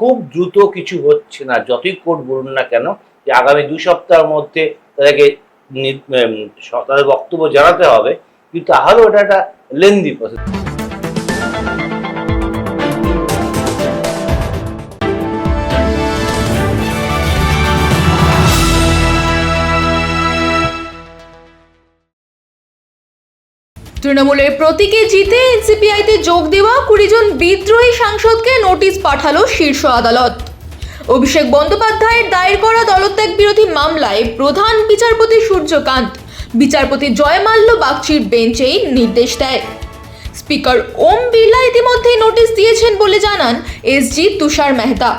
খুব দ্রুত কিছু হচ্ছে না, যতই কোর্ট বলুন না কেন যে আগামী 2 সপ্তাহের মধ্যে তাদেরকে তাদের বক্তব্য জানাতে হবে, কিন্তু তাহলেও এটা একটা লেন্দি প্রসেস। তৃণমূলের প্রতীকে জিতে এনসিপিআইতে যোগ দেওয়া 20 জন বিদ্রোহী সাংসদকে নোটিশ পাঠালো শীর্ষ আদালত। অভিষেক বন্দ্যোপাধ্যায়ের দায়ের করা দলত্যাগ বিরোধী মামলায় প্রধান বিচারপতি সূর্যকান্ত বিচারপতি জয়মাল্য বাগচির বেঞ্চ এই নির্দেশ দেয়। স্পিকার ওম বিড়লা ইতিমধ্যেই নোটিশ দিয়েছেন বলে জানান এসজি তুষার মেহতা।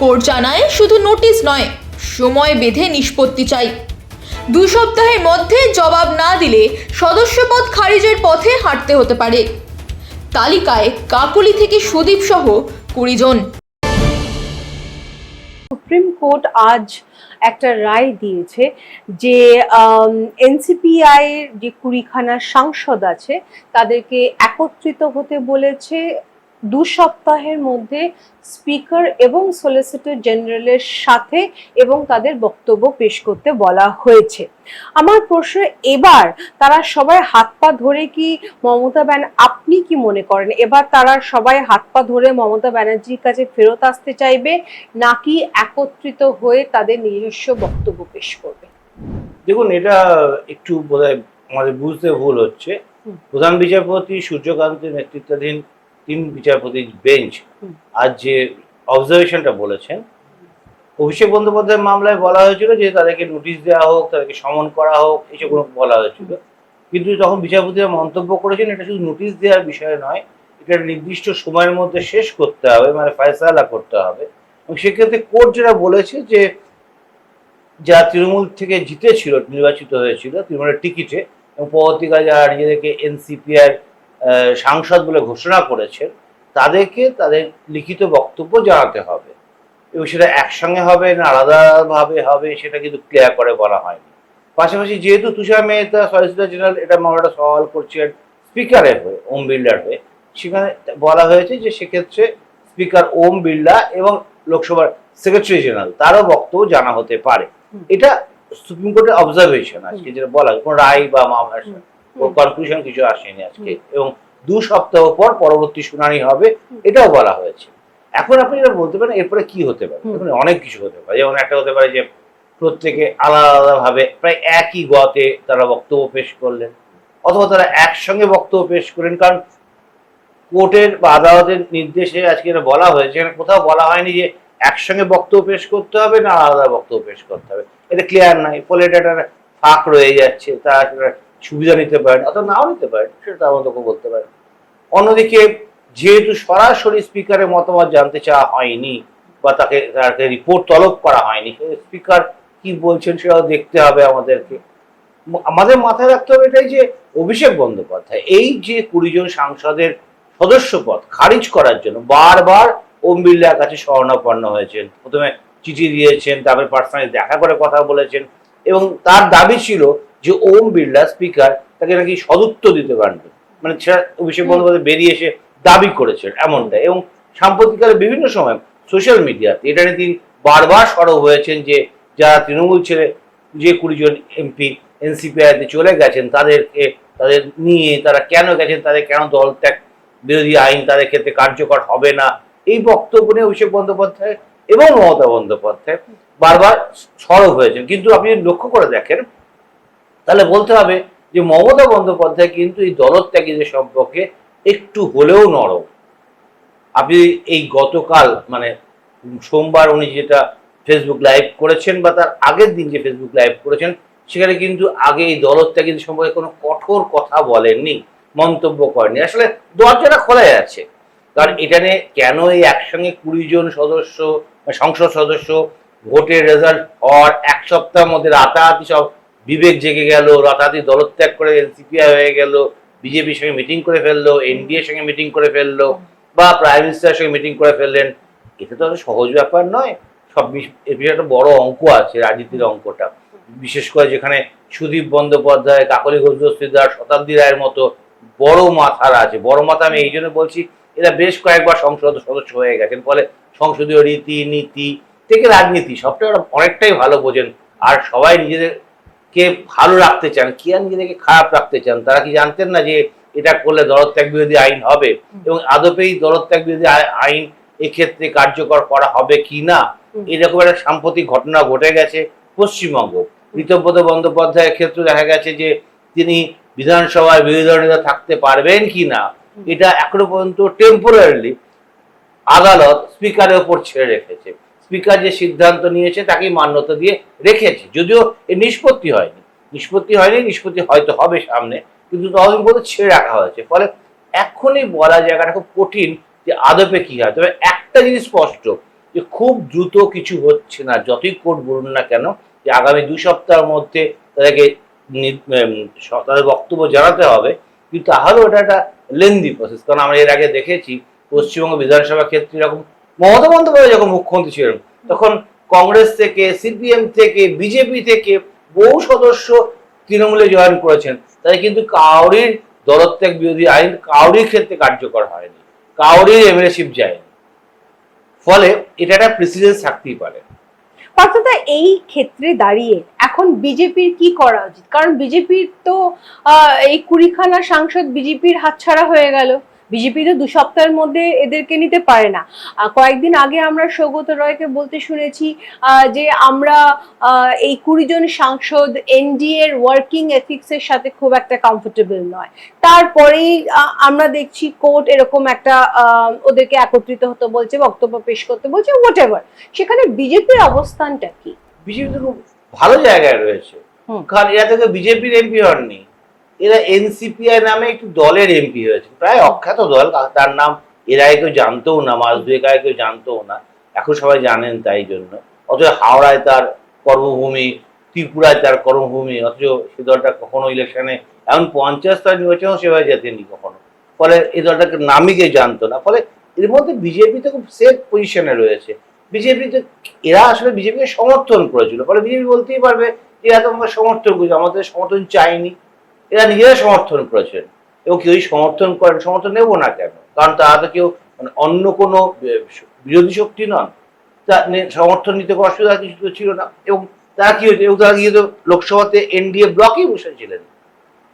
কোর্ট জানায় শুধু নোটিশ নয়, সময় বেঁধে নিষ্পত্তি চাই। 2 সপ্তাহের মধ্যে জবাব না দিলে সদস্যপদ খারিজের পথে হাঁটতে হতে পারে। তালিকায় কাকলি থেকে সুদীপ সহ 20 জন। সুপ্রিম কোর্ট আজ একটা রায় দিয়েছে যে এনসিপিআই যে 20খানা সাংসদ আছে তাদেরকে একত্রিত হতে বলেছে 2 সপ্তাহের মধ্যে স্পিকার এবং সলিসিটর জেনারেলের সাথে, এবং তাদের বক্তব্য পেশ করতে বলা হয়েছে। আমার প্রশ্ন, এবার তারা সবাই হাত পা ধরে কি আপনি কি মনে করেন এবার তারা সবাই হাত পা ধরে মমতা ব্যানার্জির কাছে ফেরত আসতে চাইবে, নাকি একত্রিত হয়ে তাদের নিজস্ব বক্তব্য পেশ করবে? দেখুন, এটা একটু বোধহয় আমাদের বুঝতে ভুল হচ্ছে। প্রধান বিচারপতি সূর্যকান্তের নেতৃত্বাধীন 3 বিচারপতির বেঞ্চ আজ যে অবজারভেশনটা বলেছেন, অভিষেক বন্দ্যোপাধ্যায়ের মামলায় বলা হয়েছিল যে তাদেরকে নোটিশ দেওয়া হোক, তাদেরকে সমন করা হোক, এইসব বলা হয়েছিল। কিন্তু তখন বিচারপতিরা মন্তব্য করেছেন এটা শুধু নোটিশ দেওয়ার বিষয় নয়, এটা নির্দিষ্ট সময়ের মধ্যে শেষ করতে হবে, মানে ফয়সালা করতে হবে। এবং সেক্ষেত্রে কোর্ট যেটা বলেছে যে যারা তৃণমূল থেকে জিতেছিল, নির্বাচিত হয়েছিল তৃণমূলের টিকিটে, এবং পরবর্তীকালে যারা নিজেদেরকে এনসিপিআই সাংসদ বলে ঘোষণা করেছেন, তাদেরকে তাদের লিখিত বক্তব্য জানাতে হবে, এবং সেটা একসঙ্গে হবে না আলাদাভাবে হবে সেটা কিন্তু ক্লিয়ার করে বলা হয়নি। পাশাপাশি যেহেতু তুষার মেহতা সলিসিটর জেনারেল এটা মামলাটা সওয়াল করছেন স্পিকারের হয়ে, ওম বিড়লার হয়ে, সেখানে বলা হয়েছে যে সেক্ষেত্রে স্পিকার ওম বিড়লা এবং লোকসভার সেক্রেটারি জেনারেল তারও বক্তব্য জানা হতে পারে। এটা সুপ্রিম কোর্টের অবজারভেশন আজকে, যেটা বলা কোনো রায় বা মামলার কনক্লুশন কিছু আসেনি আজকে, এবং 2 সপ্তাহ পর পরবর্তী শুনানি হবে এটাও বলা হয়েছে। এখন আপনি এটা বলতে পারেন এরপরে কি হতে পারে। দেখুন, অনেক কিছু হতে পারে। যেমন একটা হতে পারে যে প্রত্যেকে আলাদা আলাদাভাবে প্রায় একই গতে তারা বক্তব্য পেশ করলেন, অথবা তারা একসঙ্গে বক্তব্য পেশ করেন। কারণ কোর্টের বা আদালতের নির্দেশে আজকে এটা বলা হয়েছে, কোথাও বলা হয়নি যে একসঙ্গে বক্তব্য পেশ করতে হবে না আলাদা বক্তব্য পেশ করতে হবে। এটা ক্লিয়ার নাই, ফলে এটা একটা ফাঁক রয়ে যাচ্ছে। তারা সুবিধা নিতে পারেন অথবা নাও নিতে পারেন, সেটা আমাদেরকে বলতে পারেন। অন্যদিকে যেহেতু সরাসরি স্পিকারের মতামত জানতে চাওয়া হয়নি বা তাকে রিপোর্ট তলব করা হয়নি, স্পিকার কি বলছেন সেটাও দেখতে হবে আমাদেরকে। আমাদের মাথায় রাখতে হবে এটাই যে অভিষেক বন্দ্যোপাধ্যায় এই যে 20 জন সাংসদের সদস্যপদ খারিজ করার জন্য বারবার ওম বিড়লার কাছে শরণাপন্ন হয়েছেন। প্রথমে চিঠি দিয়েছেন, তারপরে পার্সোনালি দেখা করে কথা বলেছেন, এবং তার দাবি ছিল যে ওম বিড়লা স্পিকার তাকে নাকি সদুত্তর দিতে পারবেন, মানে সেটা অভিষেক বন্দ্যোপাধ্যায় বেরিয়ে এসে দাবি করেছেন এমনটাই। এবং সাম্প্রতিককালে বিভিন্ন সময় সোশ্যাল মিডিয়াতে এটা নিয়ে তিনি বারবার সরব হয়েছেন যে যারা তৃণমূল ছেড়ে যে 20 জন এমপি এনসিপিআইতে চলে গেছেন তাদের নিয়ে তারা কেন গেছেন, তাদের কেন দলত্যাগ বিরোধী আইন তাদের ক্ষেত্রে কার্যকর হবে না, এই বক্তব্য নিয়ে অভিষেক বন্দ্যোপাধ্যায় এবং মমতা বন্দ্যোপাধ্যায় বারবার সরব হয়েছেন। কিন্তু আপনি লক্ষ্য করে দেখেন তাহলে বলতে হবে যে মমতা বন্দ্যোপাধ্যায় কিন্তু এই দলত্যাগীদের সম্পর্কে একটু হলেও নরম। আপনি এই গতকাল মানে সোমবার উনি যেটা ফেসবুক লাইভ করেছেন বা তার আগের দিন যে ফেসবুক লাইভ করেছেন, সেখানে কিন্তু আগে এই দলত্যাগীদের সম্পর্কে কোনো কঠোর কথা বলেননি, মন্তব্য করেননি। আসলে দরজাটা খোলাই আছে। কারণ এটা নিয়ে কেন এই একসঙ্গে 20 জন সদস্য সংসদ সদস্য ভোটের রেজাল্ট হওয়ার 1 সপ্তাহের মধ্যে রাতারাতি সব বিবেক জেগে গেল, রাতারাতি দলত্যাগ করে এনসিপিআই হয়ে গেল, বিজেপির সঙ্গে মিটিং করে ফেললো, এনডিএর সঙ্গে মিটিং করে ফেললো, বা প্রাইম মিনিস্টারের সঙ্গে মিটিং করে ফেললেন, এটা তো সহজ ব্যাপার নয়। সব এর পিছনে একটা বড় অঙ্ক আছে, রাজনীতির অঙ্কটা। বিশেষ করে যেখানে সুদীপ বন্দ্যোপাধ্যায়, কাকলি ঘোষ দস্তিদার, শতাব্দী রায়ের মতো বড় মাথারা আছে। বড় মাথা আমি এই জন্য বলছি, এরা বেশ কয়েকবার সংসদ সদস্য হয়ে গেছেন, ফলে সংসদীয় রীতি নীতি থেকে রাজনীতি সবটা ওরা অনেকটাই ভালো বোঝেন। আর সবাই নিজেদেরকে ভালো রাখতে চান, কি আর নিজেদেরকে খারাপ রাখতে চান। তারা কি জানতেন না যে এটা করলে দলত্যাগ বিরোধী আইন হবে, এবং আদপেই দলত্যাগ বিরোধী আইন এক্ষেত্রে কার্যকর করা হবে কি না। এরকম একটা সাম্প্রতিক ঘটনা ঘটে গেছে পশ্চিমবঙ্গ। ঋতব্রত বন্দ্যোপাধ্যায়ের ক্ষেত্রে দেখা গেছে যে তিনি বিধানসভায় বিরোধী দলের নেতা থাকতে পারবেন কি না, এটা এখনো পর্যন্ত টেম্পোরারিলি আদালত স্পিকারের উপর ছেড়ে রেখেছে। স্পিকার যে সিদ্ধান্ত নিয়েছে তাকেই মান্যতা দিয়ে রেখেছে, যদিও এর নিষ্পত্তি হয়নি, নিষ্পত্তি হয়তো হবে সামনে, কিন্তু ততদিন পর্যন্ত ছেড়ে রাখা হয়েছে। ফলে এখনই বলা জায়গাটা খুব কঠিন যে আদপে কি হয়। তবে একটা জিনিস স্পষ্ট যে খুব দ্রুত কিছু হচ্ছে না, যতই কোর্ট বলুন না কেন যে আগামী 2 সপ্তাহের মধ্যে তাদেরকে তাদের বক্তব্য জানাতে হবে, কিন্তু তাহলেও এটা একটা লেন্দি প্রসেস। কারণ আমরা এর আগে দেখেছি পশ্চিমবঙ্গ বিধানসভা ক্ষেত্রে এরকম মমতা বন্দ্যোপাধ্যায় যখন মুখ্যমন্ত্রী ছিলেন তখন কংগ্রেস থেকে, সিপিএম থেকে, বিজেপি থেকে বহু সদস্য তৃণমূলে জয়েন করেছেন। তাই কিন্তু কাউরির দলত্যাগ বিরোধী আইন কাউরির ক্ষেত্রে কার্যকর হয়নি, কাউরির এমএলএশিপ যায়নি। ফলে এটা একটা প্রেসিডেন্স থাকতেই পারে। অর্থাৎ এই ক্ষেত্রে দাঁড়িয়ে এখন বিজেপির কি করা উচিত? কারণ বিজেপির তো এই 20খানা সাংসদ বিজেপির হাতছাড়া হয়ে গেল। বিজেপি তো 2 সপ্তাহের মধ্যে এদেরকে নিতে পারে না। কয়েকদিন আগে আমরা সৌগত রয়কে বলতে শুনেছি যে আমরা এই 20 জন সাংসদ এনডিএ এর ওয়ার্কিং এথিক্সের সাথে খুব একটা কমফোর্টেবল নয়। তারপরেই আমরা দেখছি কোর্ট এরকম একটা ওদেরকে একত্রিত হতে বলছে, বক্তব্য পেশ করতে বলছে, হোয়াটএভার। সেখানে বিজেপির অবস্থানটা কি? বিজেপি তো খুব ভালো জায়গায় রয়েছে, কারণ এরা থেকে বিজেপির এমপি হননি, এরা এনসিপিআই নামে একটি দলের এমপি হয়েছে, প্রায় অখ্যাত দল। তার নাম এর আগে কেউ জানতেও না, মাস দুয়েক আগে কেউ জানতেও না, এখন সবাই জানেন। তাই জন্য অথচ হাওড়ায় তার কর্মভূমি, ত্রিপুরায় তার কর্মভূমি, অথচ সে দলটা কখনো ইলেকশনে এমন 50টা নির্বাচনেও সেভাবে জেতেনি কখনো। ফলে এই দলটাকে নামই কেউ জানতো না। ফলে এর মধ্যে বিজেপি তো খুব সেফ পজিশনে রয়েছে। বিজেপি তো এরা আসলে বিজেপিকে সমর্থন করেছিল, ফলে বিজেপি বলতেই পারবে এরা তো আমাকে সমর্থন করেছে, আমাদের সমর্থন চাইনি। এরা নিজেরা সমর্থন করেছেন, এবং কেউই সমর্থন করেন, সমর্থন নেবো না কেন? কারণ তারা তো কেউ মানে অন্য কোনো বিরোধী শক্তি নন, তা সমর্থন নিতে কোনো অসুবিধা কিছু তো ছিল না। এবং তারা কি হয়েছে, এবং তারা গিয়ে তো লোকসভাতে এনডিএ ব্লকেই বসেছিলেন,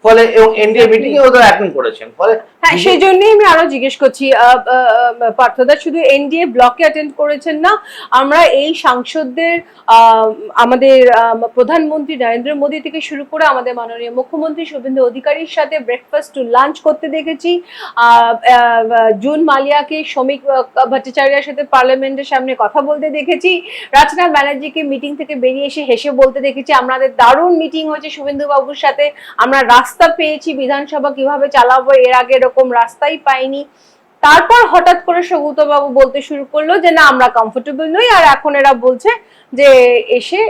ফলে এবং এনডিএ মিটিং এ ওরা অ্যাটেন্ড করেছেন। ফলে হ্যাঁ, সেই জন্যই আমি আরো জিজ্ঞেস করছি, পার্থদা শুধু এনডিএ ব্লকে অ্যাটেন্ড করেছেন না, আমরা এই সাংসদদের আমাদের প্রধানমন্ত্রী নরেন্দ্র মোদী থেকে শুরু করে আমাদের মাননীয় মুখ্যমন্ত্রী শুভেন্দু অধিকারীর সাথে ব্রেকফাস্ট টু লাঞ্চ করতে দেখেছি। জুন মালিয়াকে শ্রমিক ভট্টাচার্যের সাথে পার্লামেন্টের সামনে কথা বলতে দেখেছি। রচনা ব্যানার্জিকে মিটিং থেকে বেরিয়ে এসে হেসে বলতে দেখেছি, আমাদের দারুণ মিটিং হয়েছে শুভেন্দু বাবুর সাথে, আমরা রাস্তা পেয়েছি, বিধানসভা কিভাবে চালাবো এর আগে এরকম রাস্তাই পাইনি। তারপর হঠাৎ করে সৌগত বাবু বলতে শুরু করলো যে না আমরা কমফোর্টেবল নই, আর এখন এরা বলছে যে এসে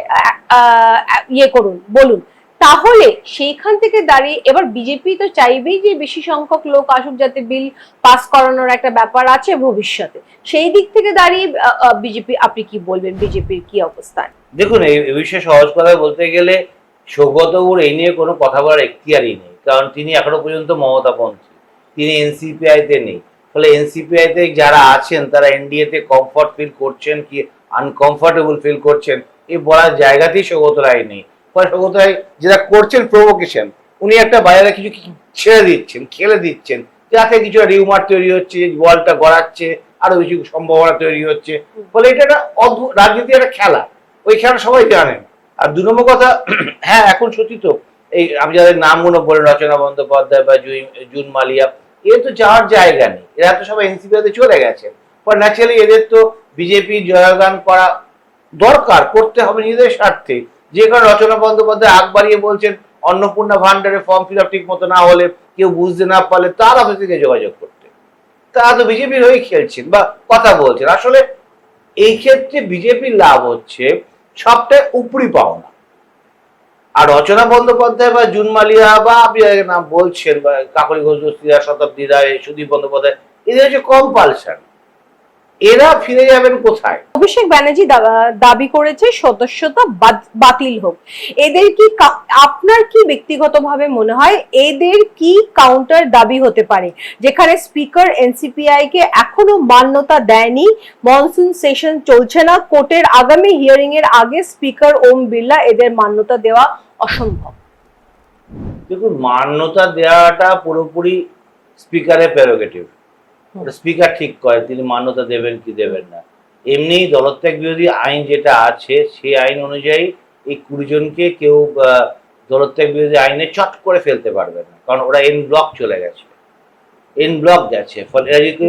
ইয়ে করুন, বলুন। তাহলে সেইখান থেকে দাঁড়িয়ে এবার বিজেপি তো চাইবেই যে বেশি সংখ্যক লোক আসুক, যাতে বিল পাস করানোর একটা ব্যাপার আছে ভবিষ্যতে। সেই দিক থেকে দাঁড়িয়ে বিজেপি, আপনি কি বলবেন, বিজেপির কি অবস্থান? দেখুন, এই বিষয়ে সহজ কথা বলতে গেলে সৌগতবাবুর এই নিয়ে কোনো কথা বলার এখতিয়ারই নেই, কারণ তিনি এখনো পর্যন্ত মমতাপন্থী, তিনি এনসিপিআইতে নেই। ফলে এনসিপিআইতে যারা আছেন তারা এনডিএতে কমফর্ট ফিল করছেন কি আনকমফর্টেবল ফিল করছেন এই বলার জায়গাতেই সৌগত রায় নেই। ফলে সৌগত রায় যেটা করছেন প্রভোকেশন, উনি একটা বাজারে কিছু ছেড়ে দিচ্ছেন, খেলে দিচ্ছেন, যাতে কিছু রিউমার তৈরি হচ্ছে, বলটা গড়াচ্ছে, আরো কিছু সম্ভাবনা তৈরি হচ্ছে। ফলে এটা একটা অদ্ভুত রাজনীতি, একটা খেলা, ওই খেলা সবাই জানেন। আর 2 নম্বর কথা, হ্যাঁ এখন সত্যি তো এই আমি যাদের নামগুলো বলেন, রচনা বন্দ্যোপাধ্যায় বা জুন মালিয়া, এর তো যাওয়ার জায়গা নেই, এরা তো সবাই এনসিপিতে চলে গেছেন। ফলে ন্যাচারালি এদের তো বিজেপি জয়গান করা দরকার, করতে হবে নিজেদের স্বার্থে। যে কারণে রচনা বন্দ্যোপাধ্যায় আগ বাড়িয়ে বলছেন অন্নপূর্ণা ভান্ডারে ফর্ম ফিল আপ ঠিক মতো না হলে, কেউ বুঝতে না পারলে তার অফিস থেকে যোগাযোগ করতে। তারা তো বিজেপির হয়ে খেলছেন বা কথা বলছেন। আসলে এই ক্ষেত্রে বিজেপির লাভ হচ্ছে সবটাই উপরি পাওনা। আর রচনা বন্দ্যোপাধ্যায় বা জুন মালিয়া বা আপনি নাম বলছেন বা কাকলি ঘোষ দস্তিদার, শতাব্দী রায়, সুদীপ বন্দ্যোপাধ্যায়, এদের হচ্ছে কম্পালশন। এরা ফিরে যাবেন কোথায়? অভিষেক ব্যানার্জি দাবি করেছে সদস্যতা বাতিল হোক। এদের কি আপনার কি ব্যক্তিগতভাবে মনে হয় এদের কি কাউন্টার দাবি হতে পারে, যেখানে স্পিকার এনসিপিআই কে এখনো মান্যতা দেয়নি, মনসুন সেশন চলছে না, কোর্টের আগামী হিয়ারিং এর আগে স্পিকার ওম বিড়লা এদের মান্যতা দেওয়া অসম্ভব? দেখুন, মান্যতা দেওয়াটা পুরোপুরি স্পিকারের প্রেরোগেটিভ। স্পিকার ঠিক করে তিনি মান্যতা দেবেন কি দেবেন না। এমনি দলত্যাগ বিরোধী আইন যেটা আছে সেই আইন অনুযায়ী এই 20 জনকে কেউ দলত্যাগ বিরোধী আইনে চট করে ফেলতে পারবে না, কারণ ওরা এন ব্লক চলে গেছে, এন ব্লক গেছে। ফলে এরা যদি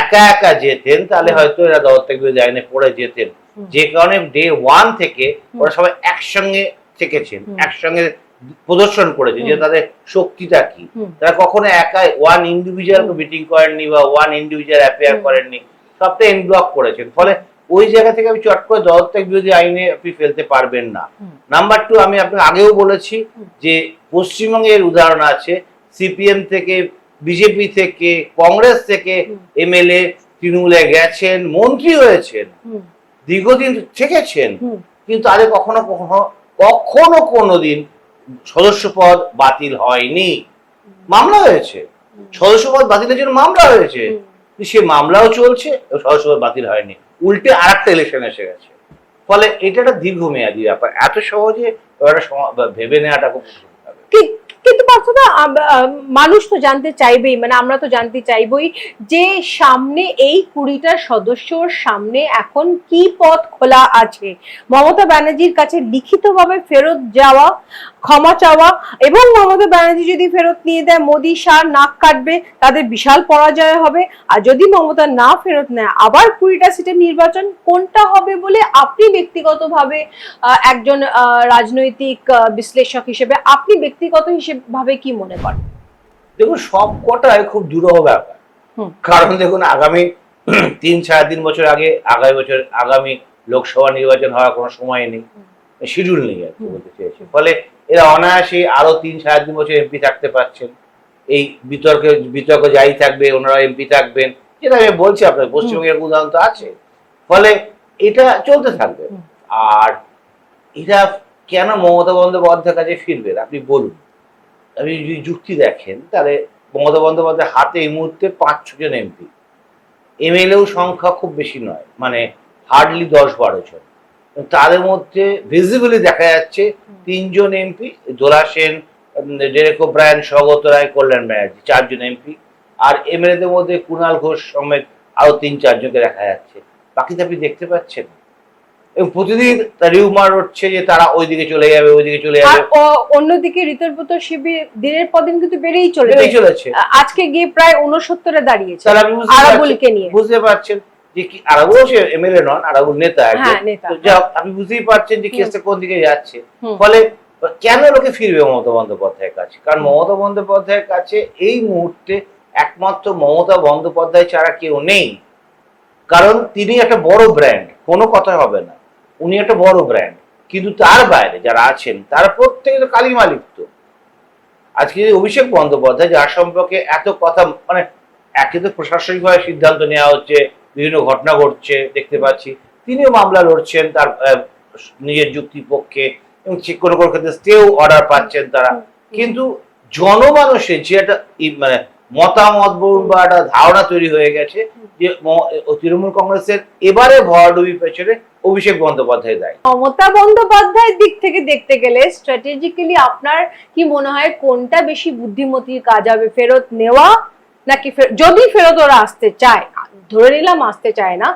একা একা যেতেন তাহলে হয়তো এরা দলত্যাগ বিরোধী আইনে পড়ে যেতেন। যে কারণে ডে 1 থেকে ওরা সবাই একসঙ্গে থেকেছেন, একসঙ্গে প্রদর্শন করেছে যে তাদের শক্তিটা কি। তারা কখনো একাই ওয়ান ইন্ডিভিজুয়ালকে মিটিং করেননি বা ওয়ান ইন্ডিভিজুয়াল অ্যাপিয়ার করেননি, সবটা এন ব্লক করেছেন। ফলে ওই জায়গা থেকে আমি চট করে দলত্যাগ বিরোধী আইনে আপনি ফেলতে পারবেন না। নাম্বার 2, আমি আপনাকে আগেও বলেছি যে পশ্চিমবঙ্গের উদাহরণ আছে, সিপিএম থেকে, বিজেপি থেকে, কংগ্রেস থেকে এমএলএ তৃণমূলে গেছেন, মন্ত্রী হয়েছেন, দীর্ঘদিন থেকেছেন, কিন্তু তাদের কখনো কখনো কোনোদিন সদস্যপদ বাতিল হয়নি। মামলা হয়েছে, সদস্যপদ বাতিলের জন্য মামলা হয়েছে, সে মামলাও চলছে, সদস্যপদ বাতিল হয়নি, উল্টে আর একটা ইলেকশন এসে গেছে। ফলে এটা একটা দীর্ঘমেয়াদী ব্যাপার, এত সহজে ভেবে নেওয়াটা খুব কিন্তু পার্থদা, মানুষ তো জানতে চাইবেই, মানে আমরা তো জানতে চাইবই যে সামনে এই 20টা সদস্যর সামনে এখন কি পথ খোলা আছে। মমতা ব্যানার্জির কাছে লিখিতভাবে ফেরত যাওয়া, ক্ষমা চাওয়া, এবং মমতা ব্যানার্জি যদি ফেরত নিয়ে দেয় মোদী শাহ নাক কাটবে, তাদের বিশাল পরাজয় হবে। আর যদি মমতা না ফেরত নেয় আবার 20টা সিটের নির্বাচন, কোনটা হবে বলে আপনি ব্যক্তিগতভাবে একজন রাজনৈতিক বিশ্লেষক হিসেবে আপনি ব্যক্তিগত ভাবে কি মনে করেন? দেখুন, সব কটাই খুব দুরূহ ব্যাপার। কারণ দেখুন, আগামী 3-3.5 বছর আগে আগামী লোকসভা নির্বাচন হওয়ার কোনো সময় নেই, শিডিউল নেই আর কি বলতে চেয়েছি। ফলে এরা অনায়াসে আরো 3-3.5 বছর এমপি থাকতে পারছেন। এই বিতর্ক যাই থাকবে, ওনারা এমপি থাকবেন, যেটা আমি বলছি আপনার পশ্চিমবঙ্গের উদাহরণ তো আছে। ফলে এটা চলতে থাকবে। আর এরা কেন মমতা বন্দ্যোপাধ্যায়ের কাছে ফিরবেন আপনি বলুন। আপনি যদি যুক্তি দেখেন তাহলে মমতা বন্দ্যোপাধ্যায়ের হাতে এই মুহূর্তে 5-6 জন এমপি, এমএলএও সংখ্যা খুব বেশি নয়, মানে হার্ডলি 10-12 জন। তাদের মধ্যে ভিজিবলি দেখা যাচ্ছে 3 জন এমপি, দোলা সেন, ডেরেক ওব্রায়ান, স্বগত রায়, কল্যাণ ব্যানার্জি, 4 জন এমপি। আর এমএলএদের মধ্যে কুণাল ঘোষ সমেত আরো 3-4 জনকে দেখা যাচ্ছে। বাকিটা আপনি দেখতে পাচ্ছেন। এবং প্রতিদিন রিউমার হচ্ছে যে তারা ওইদিকে চলে যাবে, ওইদিকে চলে যাবে। অন্যদিকে ঋতুব্রত শিবির দিনের পর দিন কিন্তু বেড়েই চলেছে। আজকে গিয়ে প্রায় 69-এ দাঁড়িয়েছে আরাবুলকে নিয়ে। বুঝতে পারছেন যে কি, আরাবুল সে এমএলএ নন, আরাবুল নেতা একজন। আপনি বুঝতেই পারছেন যে কেসটা কোন দিকে যাচ্ছে। ফলে কেন লোকে ফিরবে মমতা বন্দ্যোপাধ্যায়ের কাছে? কারণ মমতা বন্দ্যোপাধ্যায়ের কাছে এই মুহূর্তে একমাত্র মমতা বন্দ্যোপাধ্যায় ছাড়া কেউ নেই। কারণ তিনি একটা বড় ব্র্যান্ড, কোনো কথা হবে না, উনি একটা বড় ব্র্যান্ড। কিন্তু তার বাইরে যারা আছেন তারা প্রত্যেকে তো কালিমা লিপ্ত। আজকে যদি অভিষেক বন্দ্যোপাধ্যায়, যার সম্পর্কে এত কথা, মানে একে তো প্রশাসনিকভাবে সিদ্ধান্ত নেওয়া হচ্ছে, বিভিন্ন ঘটনা ঘটছে দেখতে পাচ্ছি, তিনিও মামলা লড়ছেন তার নিজের যুক্তির পক্ষে, এবং কোনো কোনো ক্ষেত্রে স্টেও অর্ডার পাচ্ছেন তারা। কিন্তু জনমানুষের যে একটা মানে মতামত বলুন বা একটা ধারণা তৈরি হয়ে গেছে যে তৃণমূল কংগ্রেসের এবারে ভরাডুবি পেছনে অভিষেক বন্দ্যোপাধ্যায় দায়ী। মমতা বন্দ্যোপাধ্যায়ের দিক থেকে দেখতে গেলে স্ট্র্যাটেজিক্যালি আপনার কি মনে হয় কোনটা বেশি বুদ্ধিমতির কাজ হবে, ফেরত নেওয়া নাকি যদি ফেরত ওরা আসতে চায়, ধরে নিলাম আসতে চায় না,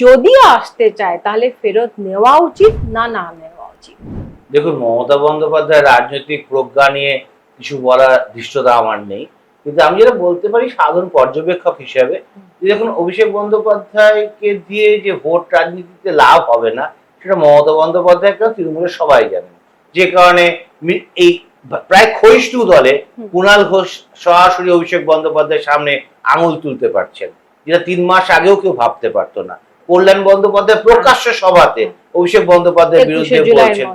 যদি আসতে চায় তাহলে ফেরত নেওয়া উচিত না না নেওয়া উচিত? দেখুন, মমতা বন্দ্যোপাধ্যায়ের রাজনৈতিক প্রজ্ঞা নিয়ে কিছু বলার ধৃষ্টতা আমার নেই, কিন্তু আমি যেটা বলতে পারি সাধারণ পর্যবেক্ষক হিসেবে, দেখুন অভিষেক বন্দ্যোপাধ্যায়কে দিয়ে যে ভোট রাজনীতিতে লাভ হবে না সেটা মমতা বন্দ্যোপাধ্যায়কে তৃণমূলের সবাই জানেন। যে কারণে এই প্রায় ক্ষয়িষ্ণু দলে কুণাল ঘোষ সরাসরি অভিষেক বন্দ্যোপাধ্যায়ের সামনে আঙুল তুলতে পারছেন, যেটা 3 মাস আগেও কেউ ভাবতে পারতো না। কল্যাণ বন্দ্যোপাধ্যায় প্রকাশ্য সভাতে অভিষেক বন্দ্যোপাধ্যায়ের বিরুদ্ধে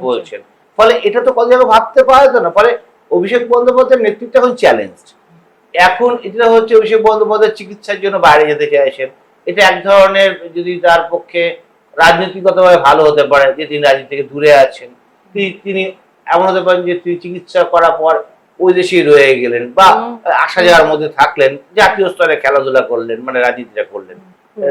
বলছেন। ফলে এটা তো কত জায়গায় ভাবতে পারা যেত না। ফলে অভিষেক বন্দ্যোপাধ্যায়ের নেতৃত্ব এখন চ্যালেঞ্জ। এখন এটা হচ্ছে অভিষেক বন্দ্যোপাধ্যায় চিকিৎসার জন্য বাইরে যেতে চাইছেন, এটা এক ধরনের, যদি তার পক্ষে রাজনৈতিকগতভাবে ভালো হতে পারে যে তিনি রাজনীতি থেকে দূরে আছেন, তিনি এমন হতে পারেন যে তিনি চিকিৎসা করার পর ওই দেশেই রয়ে গেলেন, বা আসা যাওয়ার মধ্যে থাকলেন, জাতীয় স্তরে খেলাধুলা করলেন, মানে রাজনীতিটা করলেন,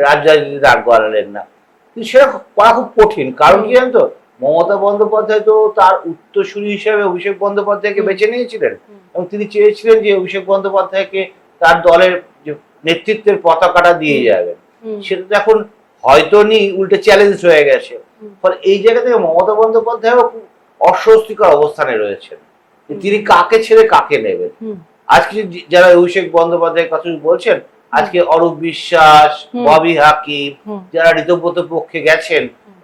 রাজ্য রাজনীতিতে আগ বাড়ালেন না। কিন্তু সেটা করা খুব কঠিন, কারণ কি জানেন তো, মমতা বন্দ্যোপাধ্যায় তো তার উত্তরসূরি হিসেবে অভিষেক বন্দ্যোপাধ্যায়কে বেছে নিয়েছিলেন, এবং তিনি চেয়েছিলেন যে অভিষেক বন্দ্যোপাধ্যায়কে তার দলের যে নেতৃত্বের পতাকাটা দিয়ে যাবেন। সেটা তো এখন হয়তো নি, উল্টে চ্যালেঞ্জ হয়ে গেছে। ফলে এই জায়গা থেকে মমতা বন্দ্যোপাধ্যায়ও খুব অস্বস্তিকর অবস্থানে রয়েছেন, তিনি কাকে ছেড়ে কাকে নেবেন। আজকে যারা অভিষেক বন্দ্যোপাধ্যায়ের কথা বলছেন, আজকে অরূপ বিশ্বাস, ববি হাকিম, যারা ঋতব্রত পক্ষে গেছেন,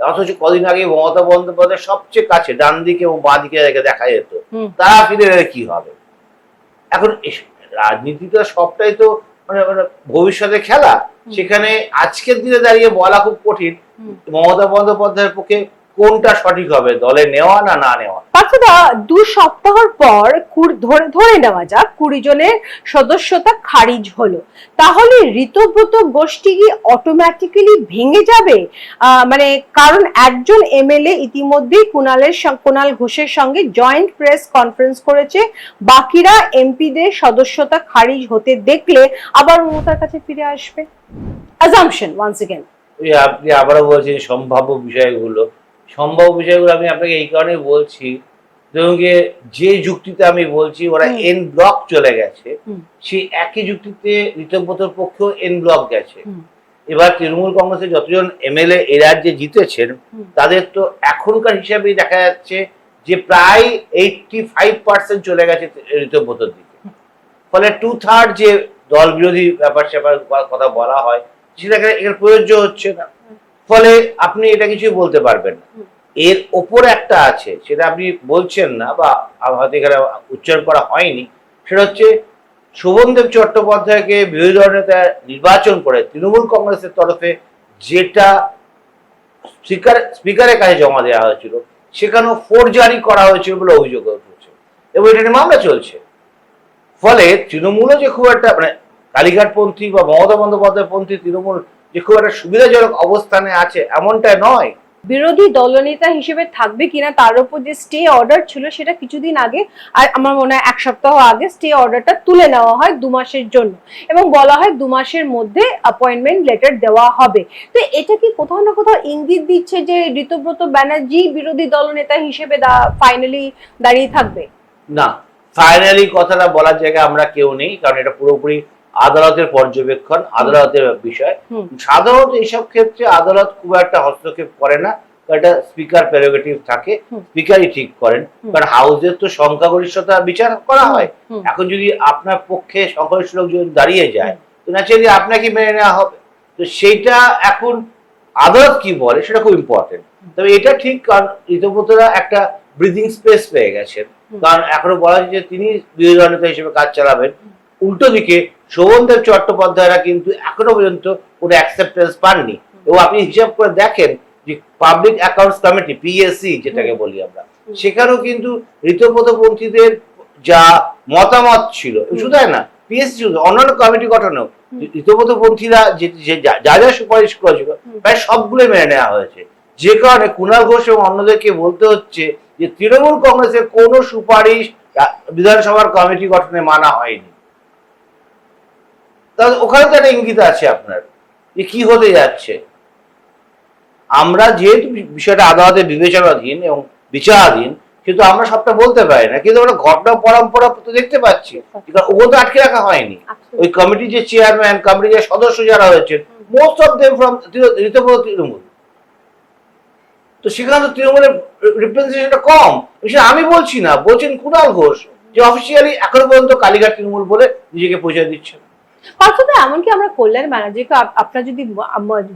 অথচ কদিন আগে মমতা বন্দ্যোপাধ্যায় সবচেয়ে কাছে ডান দিকে এবং বাঁ দিকে দেখা যেত, তারা ফিরে কি হবে? এখন রাজনীতিটা সবটাই তো মানে ভবিষ্যতে খেলা, সেখানে আজকের দিনে দাঁড়িয়ে বলা খুব কঠিন মমতা বন্দ্যোপাধ্যায়ের পক্ষে কোনটা সঠিক হবে, দলে নেওয়া না না নেওয়া। পার্থদা, 2 সপ্তাহের পর ধরে নেওয়া যাক 20 জনের সদস্যতা খারিজ হলো, তাহলে ঋতব্রত গোষ্ঠী কি অটোমেটিক্যালি ভেঙে যাবে? মানে কারণ একজন এমএলএ ইতিমধ্যেই কুণাল ঘোষের সঙ্গে জয়েন্ট প্রেস কনফারেন্স করেছে, বাকিরা এমপিদের সদস্যতা খারিজ হতে দেখলে আবার মমতার কাছে ফিরে আসবে। Assumption once again. আপনি আবারও বলছেন সম্ভাব্য বিষয়গুলো আমি আপনাকে এই কারণে বলছি, যে যুক্তিতে আমি বলছি ওরা এন ব্লক চলে গেছে, সেই একই যুক্তিতে ঋতব্রতর পক্ষেও এন ব্লক গেছে। এবার তৃণমূল কংগ্রেসের যতজন এমএলএ এ রাজ্যে জিতেছেন, তাদের তো এখনকার হিসাবেই দেখা যাচ্ছে যে প্রায় 85% চলে গেছে ঋতব্রতর দিকে। ফলে 2/3 যে দল বিরোধী ব্যাপার স্যাপার কথা বলা হয়, সেটা এর প্রযোজ্য হচ্ছে না। ফলে আপনি এটা কিছুই বলতে পারবেন না। এর ওপর একটা আছে, সেটা আপনি বলছেন না বা হয়তো এখানে উচ্চারণ করা হয়নি, সেটা হচ্ছে শোভনদেব চট্টোপাধ্যায়কে বিরোধী দল নেতা নির্বাচন করে তৃণমূল কংগ্রেসের তরফে যেটা স্পিকারের কাছে জমা দেওয়া হয়েছিল, সেখানেও ফোর্জারি করা হয়েছিল বলে অভিযোগ উঠেছে, এবং এটা নিয়ে মামলা চলছে। ফলে তৃণমূলও যে খুব একটা মানে কালীঘাটপন্থী বা মমতা বন্দ্যোপাধ্যায় পন্থী তৃণমূল যে খুব একটা সুবিধাজনক অবস্থানে আছে এমনটা নয়। বিরোধী দলনেতা হিসেবে থাকবে কিনা তার উপর যে স্টে অর্ডার ছিল, সেটা কিছুদিন আগে, আর আমার মনে হয় 1 সপ্তাহ আগে স্টে অর্ডারটা তুলে নেওয়া হয় 2 মাসের জন্য, এবং বলা হয় 2 মাসের মধ্যে অ্যাপয়েন্টমেন্ট লেটার দেওয়া হবে। তো এটা কি কোথাও না কোথাও ইঙ্গিত দিচ্ছে যে ঋতব্রত ব্যানার্জি বিরোধী দলনেতা হিসেবে ফাইনালি দাঁড়িয়ে থাকবে? না, ফাইনালি কথাটা বলার জায়গায় আমরা কেউ নেই, কারণ এটা পুরোপুরি আদালতের পর্যবেক্ষণ, আদালতের বিষয়। সাধারণত এইসব ক্ষেত্রে আদালত খুব একটা হস্তক্ষেপ করে না, এটা স্পিকার প্রেরোগেটিভ থাকে, স্পিকারই ঠিক করেন, কারণ হাউসের তো সংখ্যাগরিষ্ঠতা বিচার করা হয়। এখন যদি আপনার পক্ষে সংখ্যাগরিষ্ঠ লোক যদি দাঁড়িয়ে যায়, তো ন্যাচারালি আপনাকে মেনে নেওয়া হবে। তো সেইটা এখন আদালত কি বলে সেটা খুব ইম্পর্টেন্ট। তবে এটা ঠিক, কারণ ঋতব্রতরা একটা ব্রিদিং স্পেস পেয়ে গেছেন, কারণ এখনো বলা যায় যে তিনি বিরোধী দলনেতা হিসেবে কাজ চালাবেন। উল্টো দিকে শোভনদেব চট্টোপাধ্যায়রা কিন্তু এখনো পর্যন্ত কোনো অ্যাকসেপ্টেন্স পাননি, এবং আপনি হিসাব করে দেখেন যে পাবলিক অ্যাকাউন্টস কমিটি, পিএসসি যেটাকে বলি আমরা, সেখানেও কিন্তু ঋতব্রতপন্থীদের যা মতামত ছিল, শুধু তাই না, পিএসসি শুধু অন্যান্য কমিটি গঠনেও ঋতব্রতপন্থীরা যা যা সুপারিশ করেছিল প্রায় সবগুলো মেনে নেওয়া হয়েছে, যে কারণে কুণাল ঘোষ এবং অন্যদেরকে বলতে হচ্ছে যে তৃণমূল কংগ্রেসের কোনো সুপারিশ বিধানসভার কমিটি গঠনে মানা হয়নি। তাহলে ওখানে তো একটা ইঙ্গিত আছে আপনার যে কি হতে যাচ্ছে। আমরা যেহেতু বিষয়টা আদালতের বিবেচনাধীন এবং বিচারাধীন, কিন্তু আমরা সবটা বলতে পারি না, কিন্তু আমরা ঘটনা পরম্পরা তো দেখতে পাচ্ছি, ওগুলো তো আটকে রাখা হয়নি। ওই কমিটির যে চেয়ারম্যান, কমিটির যে সদস্য যারা হয়েছেন, most of them from Ritabrata Trinamool. তো সেখানে তো তৃণমূলের রিপ্রেজেন্টেশনটা কম, সেটা আমি বলছি না, বলছেন কুণাল ঘোষ, যে অফিসিয়ালি এখনো পর্যন্ত কালীঘাট তৃণমূল বলে নিজেকে পরিচয় দিচ্ছেন। অর্থাৎ এমনকি আমরা কল্যাণ ব্যানার্জিকে আপনার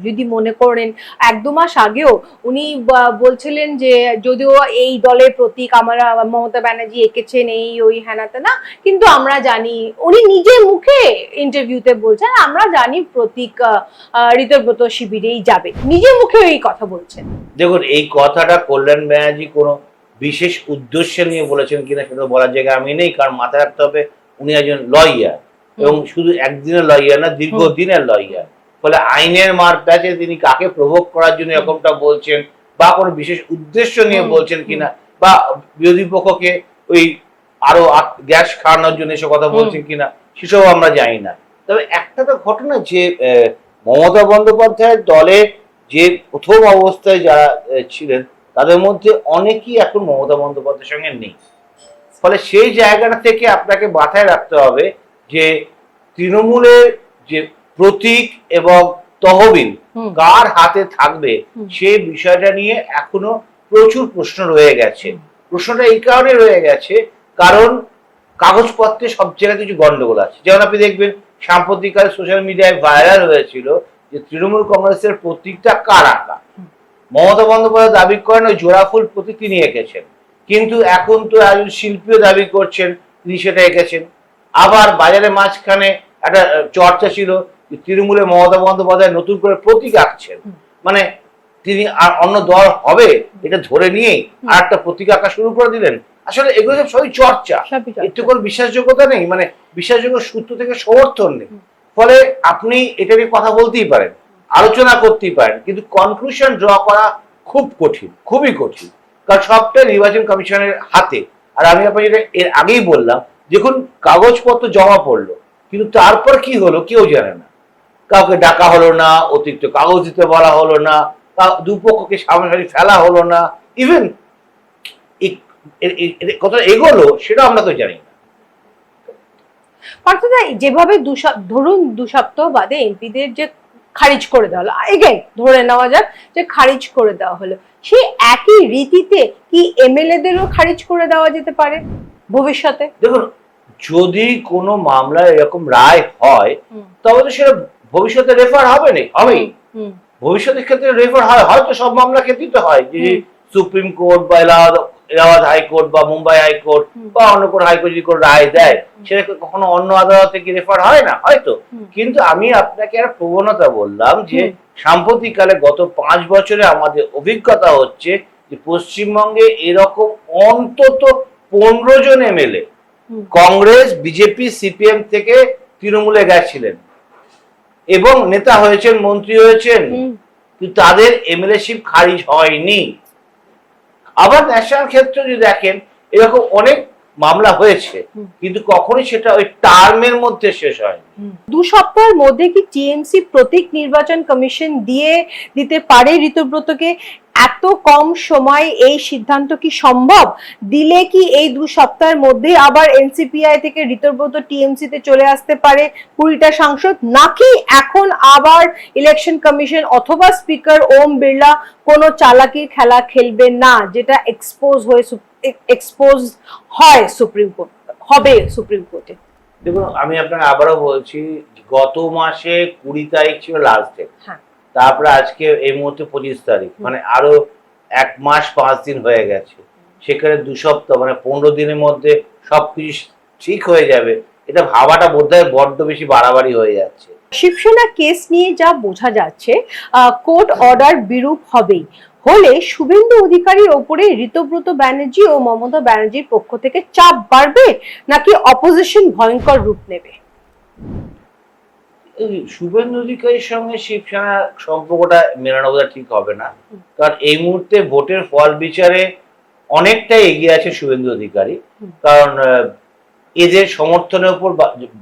যদি মনে করেন 1-2 মাস আগেও উনি বলছিলেন যে যদিও এই দলের প্রতীক আমরা মমতা ব্যানার্জি এঁকেছেন এই ওই হ্যানাতে না, কিন্তু আমরা জানি, উনি নিজের মুখে ইন্টারভিউতে বলছেন আমরা জানি প্রতীক ঋতব্রত শিবিরেই যাবে, নিজের মুখে এই কথা বলছেন। দেখুন, এই কথাটা কল্যাণ ব্যানার্জি কোনো বিশেষ উদ্দেশ্য নিয়ে বলেছেন কিনা সেটা বলার জায়গা আমি নেই, কারণ মাথায় রাখতে হবে উনি একজন লয়ার, এবং শুধু একদিনের লয়ার না, দীর্ঘদিনের লয়ার। ফলে আইনের মার প্যাচে তিনি কাকে প্রভোগ করার জন্য এরকমটা বলছেন বা কোনো বিশেষ উদ্দেশ্য নিয়ে বলছেন কিনা, বা বিরোধী পক্ষকে ওই আরো গ্যাস খাওয়ানোর জন্য এসব কথা বলছেন কিনা সেসব আমরা জানি না। তবে একটা তো ঘটনা যে মমতা বন্দ্যোপাধ্যায়ের দলে যে প্রথম অবস্থায় যারা ছিলেন তাদের মধ্যে অনেকেই এখন মমতা বন্দ্যোপাধ্যায়ের সঙ্গে নেই। ফলে সেই জায়গাটা থেকে আপনাকে মাথায় রাখতে হবে যে তৃণমূলের যে প্রতীক এবং তহবিল কার হাতে থাকবে সেই বিষয়টা নিয়ে এখনো প্রচুর প্রশ্ন রয়ে গেছে। প্রশ্নটা এই কারণে রয়ে গেছে কারণ কাগজপত্রে সব জায়গায় কিছু গন্ডগোল আছে। যেমন আপনি দেখবেন সাম্প্রতিককালে সোশ্যাল মিডিয়ায় ভাইরাল হয়েছিল যে তৃণমূল কংগ্রেসের প্রতীকটা কার আঁকা। মমতা বন্দ্যোপাধ্যায় দাবি করেন ওই জোড়াফুল প্রতীক তিনি এঁকেছেন, কিন্তু এখন তো একজন শিল্পীও দাবি করছেন তিনি সেটা এঁকেছেন। আবার বাজারে মাঝখানে একটা চর্চা ছিল যে তৃণমূলে মমতা বন্দ্যোপাধ্যায় নতুন করে প্রতীক আঁকছেন, মানে তিনি আর অন্য দল হবে এটা ধরে নিয়েই আর একটা প্রতীক আঁকা শুরু করে দিলেন। আসলে এগুলো সব সবই চর্চা, একটু কোনো বিশ্বাসযোগ্যতা নেই, মানে বিশ্বাসযোগ্য সূত্র থেকে সমর্থন নেই। ফলে আপনি এটা নিয়ে কথা বলতেই পারেন, আলোচনা করতেই পারেন, কিন্তু কনক্লুশন ড্র করা খুব কঠিন, খুবই কঠিন, কারণ সবটাই নির্বাচন কমিশনের হাতে। আর আমি আপনাকে যেটা এর আগেই বললাম, দেখুন কাগজপত্র জমা পড়লো কিন্তু তারপর কি হলো কেউ জানে না। কাউকে ডাকা হলো না, অতিরিক্ত কাগজ দিতে বলা হলো না, দুপক্ষকে সামনাসামনি ফেলা হলো না, ইভেন কত এগোলো সেটা আমরা তো জানি না। অর্থাৎ যেভাবে ধরুন 2 সপ্তাহ বাদে এমপিদের যে খারিজ করে দেওয়া হলো, এগেন ধরে নেওয়া যাক যে খারিজ করে দেওয়া হলো, সেই একই রীতিতে কি এমএলএদেরও খারিজ করে দেওয়া যেতে পারে ভবিষ্যতে? দেখুন, যদি কোনো মামলায় এরকম রায় হয় তবে তো সেটা ভবিষ্যতে রেফার হবে না, হবেই। ভবিষ্যতের ক্ষেত্রে রেফার হয়, হয়তো সব মামলা ক্ষেত্রেই তো হয় যে সুপ্রিম কোর্ট বা এলাহাবাদ হাইকোর্ট বা মুম্বাই হাইকোর্ট বা অন্য কোনো হাইকোর্ট যদি কোনো রায় দেয় সেটা কখনো অন্য আদালতে কি রেফার হয় না, হয়তো। কিন্তু আমি আপনাকে একটা প্রবণতা বললাম যে সাম্প্রতিককালে গত 5 বছরে আমাদের অভিজ্ঞতা হচ্ছে যে পশ্চিমবঙ্গে এরকম অন্তত 15 জন এমএলএ কংগ্রেস, বিজেপি, সিপিএম থেকে তৃণমূলে গেছিলেন এবং নেতা হয়েছেন, মন্ত্রী হয়েছেন, কিন্তু তাদের এমএলএশিপ খারিজ হয়নি। আবার ন্যাশনাল ক্ষেত্রে যদি দেখেন এরকম অনেক মামলা হয়েছে কিন্তু কখনোই সেটা ওই টার্মের মধ্যে শেষ হয়নি। 2 সপ্তাহের মধ্যে কি টিএমসি প্রতীক নির্বাচন কমিশন দিতে পারে ঋতব্রতকে? এত কম সময় এই সিদ্ধান্ত কি সম্ভব? দিলে কি এই 2 সপ্তাহের মধ্যে আবার এনসিপিআই থেকে ঋতব্রত টিএমসি তে চলে আসতে পারে 20টা সাংসদ, নাকি এখন আবার ইলেকশন কমিশন অথবা স্পিকার ওম বিড়লা কোনো চালাকির খেলা খেলবে না, যেটা এক্সপোজ হয় সুপ্রিম কোর্ট, হবে সুপ্রিম কোর্টে? দেখুন, আমি আপনাকে আবারও বলছি, গত মাসে 20 তারিখ ছিল লাস্ট ডেট, তারপরে আজকে এই মুহূর্তে 25 তারিখ, মানে আরো 1 মাস 5 দিন হয়ে গেছে। সেখানে 2 সপ্তাহ মানে 15 দিনের মধ্যে সবকিছু ঠিক হয়ে যাবে, এটা ভাবাটা বোধহয় বড্ড বেশি বাড়াবাড়ি হয়ে যাচ্ছে। শিবসেনা কেস নিয়ে যা বোঝা যাচ্ছে কোর্ট অর্ডার বিরূপ হবেই, হলে শুভেন্দু অধিকারীর ওপরে ঋতব্রত ব্যানার্জি ও মমতা ব্যানার্জির পক্ষ থেকে চাপ বাড়বে নাকি অপোজিশন ভয়ঙ্কর রূপ নেবে? শুভেন্দু অধিকারীর সঙ্গে শিবসেনার সম্পর্কটা মেলানো বোধহয় ঠিক হবে না, কারণ এই মুহূর্তে ভোটের ফল বিচারে অনেকটাই এগিয়ে আছে শুভেন্দু অধিকারী। কারণ এদের সমর্থনের উপর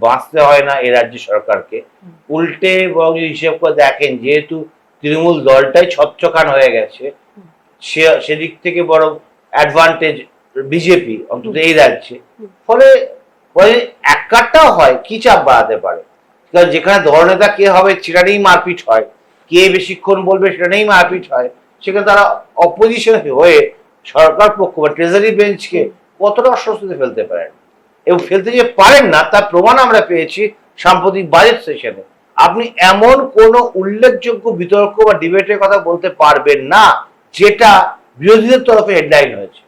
বাঁচতে হয় না এই রাজ্য সরকারকে, উল্টে বরং হিসেব করে দেখেন যেহেতু তৃণমূল দলটাই ছত্রখান হয়ে গেছে, সেদিক থেকে বরং অ্যাডভান্টেজ বিজেপি অন্তত এই রাজ্যে। ফলে এক কাটটাও হয় কি চাপ বাড়াতে পারে, কারণ যেখানে দলনেতা কে হবে সেটা নিয়েই মারপিট হয়, কে বেশিক্ষণ বলবে সেটা নিয়েই মারপিট হয়, সেখানে তারা অপোজিশন হয়ে সরকার পক্ষ বা ট্রেজারি বেঞ্চকে কতটা অস্বস্তিতে ফেলতে পারেন, এবং ফেলতে যে পারেন না তার প্রমাণ আমরা পেয়েছি সাম্প্রতিক বাজেট সেশনে। আপনি এমন কোন উল্লেখযোগ্য বিতর্ক বা ডিবেটের কথা বলতে পারবেন না যেটা বিরোধীদের তরফে হেডলাইন হয়েছে।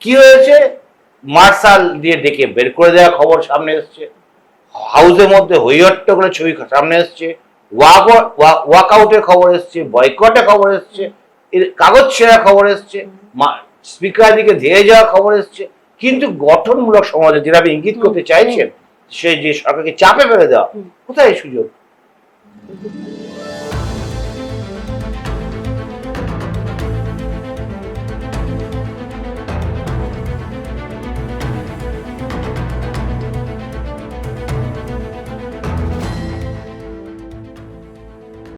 কি হয়েছে? মার্শাল দিয়ে ডেকে বের করে দেওয়া খবর সামনে এসছে, হাউসের মধ্যে হইহট্টগোলের ছবি সামনে এসছে, ওয়াকআউটের খবর এসছে, বয়কটের খবর এসছে, কাগজ ছেঁড়ার খবর এসছে, স্পিকার দিকে ধেয়ে যাওয়ার খবর এসছে, কিন্তু গঠনমূলক সমাজে যেটা আপনি ইঙ্গিত করতে চাইছেন সে যে সরকারকে চাপে ফেলে দেওয়া, হুম। কোথায় এই সুযোগ?